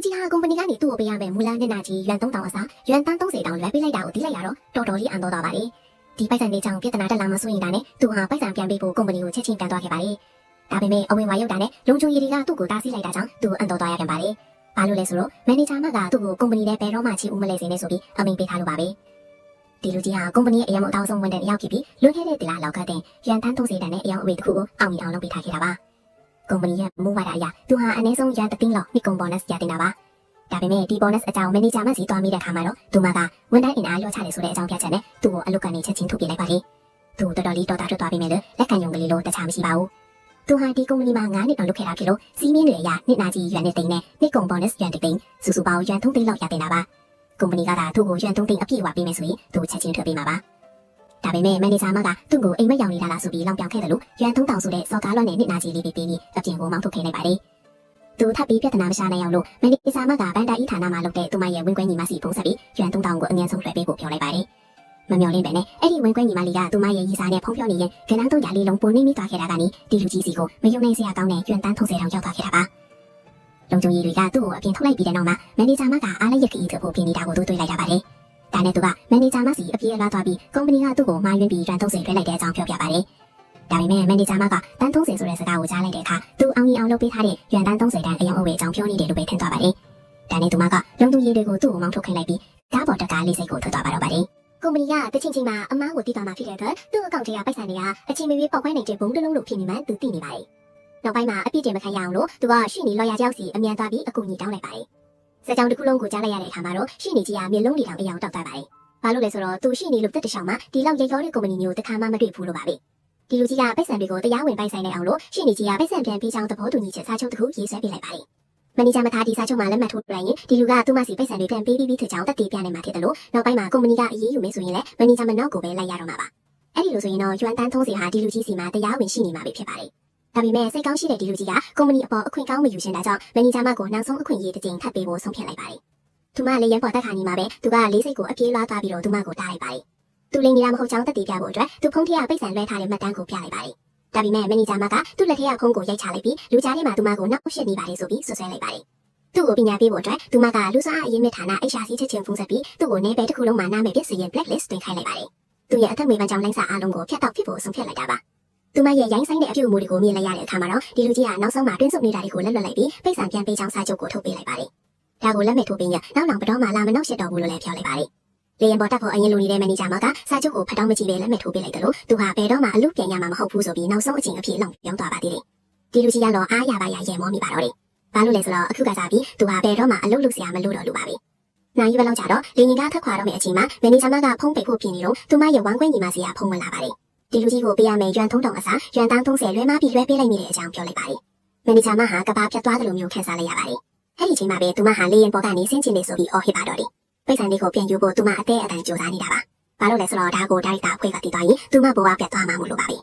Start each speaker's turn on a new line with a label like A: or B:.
A: ကြီးဟာကုမ္ပဏီကနေသူ့ကိုပေးရမယ်မူလမျက်နှာကြီးရွမ်3000အစားရွမ်တန်း30တောင်လွှဲပေးလိုက်တာကိုသိလိုက်ရတော့တော်တော်လေးအံ့တော့ပါတယ်ဒီပိုက်ဆံလေးကြောင့်ပြဿနာတက်လာမှဆိုရင်ဒါနဲ့သူဟာပိုက်ဆံပြန်ပေးဖို့ကုမ္ပဏီကိုချက်ချင်းပြန်သွားခဲ့ပါတယ်ဒါပေမဲ့အဝင်ဝါရုပ်တာနဲ့လုံခြုံရေးတွေကသူ့ကိုတားဆီးလိုက်တာကြောင့်သူအံ့တော့သွားရပြန်ပါတယ်ဘာလို့လဲဆိုတော့မန်နေဂျာမကသူ့ကိုကုမ္ပဏီနဲ့ဘယ်တော့မှချီဦးမလဲစေနဲ့ဆိုပြီးအမိန့်ပေးထားလို့ပါပဲဒီလူကြီးဟာကုမ္ပဏီရဲ့အရာမအတောက်ဆုံးဝန်ထမ်းတစ်ယောက်ဖြစ်ပြီးလွန်ခဲ့တဲ့တလားလောက်ကတဲ့ရွမ်တန်း30တန်နဲ့အယောင်အဝေးတစ်ခုကိုအောင်မြင်အောင်လုပ်ပေးထားခဲ့တာပါကုမ္ပဏီရဲ့မူဝါဒအရသူဟာအနည်းဆုံးရွမ်3လောက်နှစ်ကုန်ဘောနပ်ရတင်တာပါဒါပေမဲ့ဒီဘောနပ်အကြောင်းမန်နေဂျာမစီသွားမိတဲ့အခါမှာတော့သူမကဝန်ထမ်းအင်အားလျော့ချတယ်ဆိုတဲ့အကြောင်းပြချက်နဲ့သူ့ကိုအလုပ်ကနေချက်ချင်းထုတ်ပြလိုက်ပါလေသူတော်တော်လေးတော်တာထွက်သွားပြီမဲ့လက်ခံယုံကလေးလို့တခြားမရှိပါဘူးသူဟာဒီကုမ္ပဏီမှာ9နှစ်အောင်လုပ်ခဲ့တာဖြစ်လို့စီးမင်းတွေအရနှစ်နာကြီးရွမ်နဲ့တိန်နဲ့နှစ်ကုန်ဘောနပ်ရွမ်တိန်စုစုပေါင်းရွမ်3သိန်းလောက်ရတင်တာပါကုမ္ပဏီကသာသူ့ကိုရွမ်3သိန်းအပြည့်ဝပေးမယ်ဆိုရင်သူချက်ချင်းထွက်ပေးမှာပါဒါပေမဲ့မန်နေဂျာမကသူ့ကိုအိမ်မက်ရောင်နေတာလားဆိုပြီးလောင်ပြောင်ခဲ့တယ်လို့ရွမ်3000ဆိုတဲ့စော်ကားလွှတ်နဲ့နှစ်နာကြီးလေးပေးပြီးအပြင်ကိုမောင်းထုတ်ခဲ့လိုက်ပါတယ်သူထပ်ပြီးပြဿနာမရှာနိုင်အောင်လို့မန်နေဂျာမကဘန်တာအီဌာနမှာလုပ်တဲ့သူမရဲ့ဝင်ခွဲညီမစီဖုန်းဆက်ပြီးရွမ်3000ကိုအငြင်းဆုံးလွှဲပေးဖို့ပြောလိုက်ပါတယ်မမျော်လင့်ပဲနဲ့အဲ့ဒီဝင်ခွဲညီမလေးကသူမရဲ့ရီစာနဲ့ဖုန်းပြောနေရင်ကနန်း300လေးလုံးပုံနေမိသွားခဲ့တာကနေဒီလူကြီးစီကိုမယုံနိုင်စရာကောင်းတဲ့ရွမ်တန်း30တောင်ရောက်သွားခဲ့တာပါလုံခြုံရေးတွေကသူ့ကိုအပြင်ထုတ်လိုက်ပြီးတဲ့နောက်မှာမန်နေဂျာမကအားလည်းရခီးထုတ်ဖို့ပြင်နေတာကိုသူတွေ့လိုက်ရပါတယ်ဒါနဲ့သူကမန်နေဂျာမစီအပြေးလာသွားပြီးကုမ္ပဏီကသူ့ကိုမှားယွင်းပြီးရွမ်30လွှဲလိုက်တဲ့အကြောင်းပြောပြပါတယ်ဒါပေမဲ့မန်နေဂျာမကတန်း30ဆိုတဲ့စကားကိုကြားလိုက်တဲ့အခါသူအောင်ရင်အောင်လုပ်ပေးထားတဲ့ရွမ်တန်း30တန်းအယောင်အဝေးအကြောင်းပြောနေတယ်လို့ပဲထင်သွားပါတယ်ဒါနဲ့သူမကလုံခြုံရေးတွေကိုသူ့ကိုမောင်းထုတ်ခိုင်းလိုက်ပြီးကားပေါ်တက်ကားလေးစိတ်ကိုထွက်သွားပါတော့ပါတယ်ကုမ္ပဏီကတချင်းချင်းမှာအမားကိုတီးသွားမှဖြစ်တဲ့အတွက်သူ့အကောင့်ထဲကပိုက်ဆံတွေကအချိန်မရွေးပေါက်ခွဲနိုင်တဲ့ဘုံတစ်လုံးလို့ဖြစ်နေမှသူသိနေပါတယ်နောက်ပိုင်းမှာအပြစ်တင်မခံရအောင်လို့သူကရှင်းနေလော်ယာကြောက်စီအမြန်သွားပြီးအကူအညီတောင်းလိုက်ပါတယ်စကြောင်တစ်ခုလုံးကိုကြားလိုက်ရတဲ့အခါမှာတော့ရှင်းနေကြီးကမျက်လုံးတွေတောင်အယောင်တောက်သွားပါတယ်ဘာလို့လဲဆိုတော့သူရှင်းနေလို့တက်တချောင်းမှာဒီလောက်ရိတ်ရောတဲ့ကုမ္ပဏီမျိုးတစ်ခါမှမတွေ့ဘူးလို့ပါပဲဒီလူကြီးကပိုက်ဆံတွေကိုတရားဝင်ပိုင်ဆိုင်နေအောင်လို့ရှင်းနေကြီးကပိုက်ဆံပြန်ပေးချောင်းသဘောတူညီချက်စာချုပ်တစ်ခုရေးဆွဲပေးလိုက်ပါတယ်မန်နေဂျာမသားဒီစာချုပ်မှာလက်မှတ်ထိုးလိုက်ရင်ဒီလူကသူ့မစီပိုက်ဆံတွေပြန်ပေးပြီးထချောင်းတက်တည်ပြနိုင်မှာဖြစ်တယ်လို့နောက်ပိုင်းမှာကုမ္ပဏီကအရေးယူမယ်ဆိုရင်လည်းမန်နေဂျာမနောက်ကိုပဲလိုက်ရတော့မှာပါအဲ့ဒီလိုဆိုရင်တော့ရွမ်တန်း30ဟာဒီလူကြီးစီမှာတရားဝင်ရှိနေမှာပဲဖြစ်ပါတယ်ဒါပေမဲ့စိတ်ကောင်းရှိတဲ့ဒီလူကြီးကကုမ္ပဏီအပေါ်အခွင့်ကောင်းမယူရှင်တာကြောင့်မန်နေဂျာမကိုနောက်ဆုံးအခွင့်အရေးတစ်ကြိမ်ထပ်ပေးဖို့ဆုံးဖြတ်လိုက်ပါတယ်သူမလည်းရန်ပေါ်တက်ခါနေမှာပဲသူကလေးစိတ်ကိုအပြေးလွှားသွားပြီးတော့သူမကိုတားလိုက်ပါတယ်သူလိန်နေတာမဟုတ်ချောင်းတက်တည်ပြဖို့အတွက်သူဖုန်းထဲကပိတ်ဆံလွှဲထားတဲ့မှတ်တမ်းကိုပြလိုက်ပါတယ်ဒါပေမဲ့မန်နေဂျာမကသူ့လက်ထဲကဖုန်းကိုရိုက်ချလိုက်ပြီးလူကြားထဲမှာသူမကိုနောက်ရှစ်နေပါတယ်ဆိုပြီးဆွဆွဲလိုက်ပါတယ်သူ့ကိုပညာပေးဖို့အတွက်သူမကလူစားအရင်မြစ်ဌာန HRC ချက်ချင်းဖုန်းဆက်ပြီးသူ့ကိုနေပယ်တစ်ခုလုံးမှာနာမည်ပြစီရင် blacklist တင်ခိုင်းလိုက်ပါတယ်သူရဲ့အသက်မွေးပန်းကြောင်းလိုင်းစာအားလုံးကိုဖျက်တောက်ဖြစ်ဖို့ဆုံးဖြတ်လိုက်တာပါသူမရဲ့ရိုင်းဆိုင်တဲ့အပြုအမူတွေကိုမြင်လိုက်ရတဲ့အခါမှာတော့ဒီလူကြီးကနောက်ဆုံးမှာတွင်းဆုပ်နေတာတွေကိုလက်လွတ်လိုက်ပြီးပိတ်ဆံပြန်ပေးချောင်းစာချုပ်ကိုထုတ်ပေးလိုက်ပါတယ်ဒါကိုလက်မဲ့ထိုးပေးရင်နောက်ဘတော်မှလာမနောက်ရှစ်တော့ဘူးလို့လည်းပြောလိုက်ပါတယ်လေရင်ပေါ်တက်ဖို့အရင်လိုနေတဲ့မန်နေဂျာမကစာချုပ်ကိုဖတ်တော့မကြည့်ပဲလက်မဲ့ထိုးပေးလိုက်တယ်လို့သူဟာဘယ်တော့မှအလုပ်ပြန်ရမှာမဟုတ်ဘူးဆိုပြီးနောက်ဆုံးအချိန်အဖြစ်လောင်ပြောင်းသွားပါသေးတယ်ဒီလူကြီးကတော့အားရပါရရဲမောမိပါတော့တယ်ဘာလို့လဲဆိုတော့အခုကစားပြီးသူဟာဘယ်တော့မှအလုပ်လုပ်စရာမလိုတော့လို့ပါပဲနိုင်ရီဘလောက်ကြတော့လေရင်ကထက်ခွာတော့မယ့်အချိန်မှာမန်နေဂျာမကဖုန်းပိတ်ဖို့ပြင်နေတော့သူမရဲ့ဝမ်းခွင့်ညီမစီကဖုန်းဝင်လာပါတယ်ဒီလူကြီးကိုပေးရမယ်ရွမ်3000အစားရွမ်တန်း30လွှဲမပြီးလွှဲပေးလိုက်မိတဲ့အကြောင်းပြောလိုက်ပါတယ်မန်နေဂျာမဟာကဘာဖြတ်သွားတယ်လို့မျိုးခန်းစားလိုက်ရပါတယ်အဲ့ဒီချိန်မှာပဲသူမဟာလေရင်ပေါ်ကနေဆင်းချင်နေဆိုပြီးအော်ဟစ်ပါတော့တယ်ပိတ်ဆံလေးကိုပြန်ယူဖို့သူမအသေးအတန်ကြိုးစားနေတာပါဘာလို့လဲဆိုတော့ဒါကိုဒါရိုက်တာအဖွဲ့ကတည်သွားရင်သူမဘဝပြတ်သွားမှာမို့လို့ပါပဲ